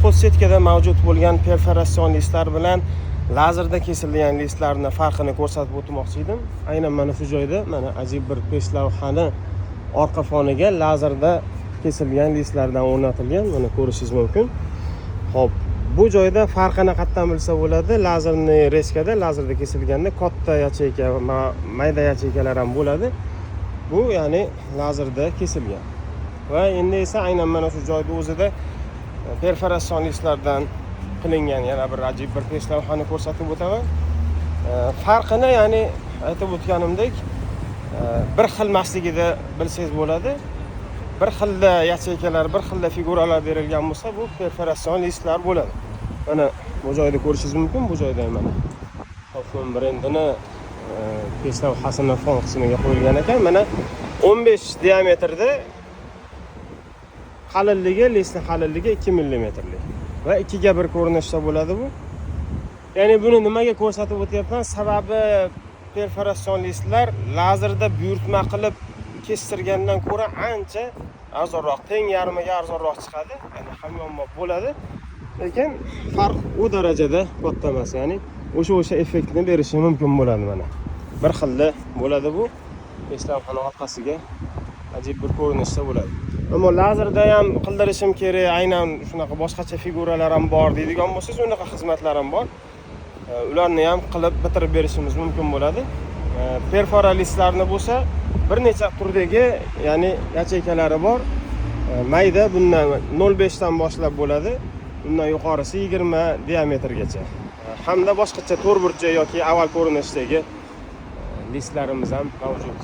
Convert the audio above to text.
podsetkada mavjud bo'lgan perforatsion listlar bilan lazerda kesilgan listlarning farqini ko'rsatib o'tmoqchi edim. Aynan mana shu joyda mana ajib bir pech lavhani orqa foniga lazerda kesilgan listlardan o'rnatilgan. Mana ko'rishingiz mumkin. Xo'p, bu joyda farqini qayerdan bilsa bo'ladi? Lazerni reskada, lazerda kesilganda katta yacheyka va mayda yacheykalar ham bo'ladi. Bu ya'ni lazerda kesilgan. Va endi esa aynan mana shu joyda o'zida perforatsion listlardan qilingan yana bir ajib bir pech lavhani ko'rsatib o'taman. Farqini ya'ni aytib o'tganimdek bir xil emasligida bilsangiz bo'ladi. Bir xilda yacheykalar, bir xilda figuralar berilgan bo'lsa, bu perforatsion listlar bo'ladi. Mana bu joyda ko'rishingiz mumkin, bu joyda mana Hoffman brendini pech lavhasini fon qismiga qo'yilgan ekan. Mana 15 diametrda qalinligi, listning qalinligi 2 mm va 2 ga 1 ko'rinishda bo'ladi bu. Ya'ni buni nimaga ko'rsatib o'tyapman? Sababi perforatsion listlar lazerda buyurtma qilib kestirgandan ko'ra ancha arzonroq, teng yarmiga arzonroq chiqadi. Ya'ni hamyonbop bo'ladi. Lekin farq u darajada katta emas. Ya'ni o'sha effektni berishi mumkin bo'ladi mana. Bir xilda bo'ladi bu. Pech lavhani orqasiga ajib bir ko'rinishda bo'ladi. Ammo lazerda ham qildirishim kerak, aynan shunaqa boshqacha figuralar ham bor deydigan bo'lsangiz, unaqa xizmatlar ham bor. Ularni ham qilib bitirib berishimiz mumkin bo'ladi. Perforalistlarni bo'lsa bir necha turdagi, ya'ni yacheykalari bor. Mayda bundan 0.5 dan boshlab bo'ladi. Undan yuqorisi 20 diametrgacha. Hamda boshqacha to'rtburchak yoki oval ko'rinishdagi listlarimiz ham mavjud.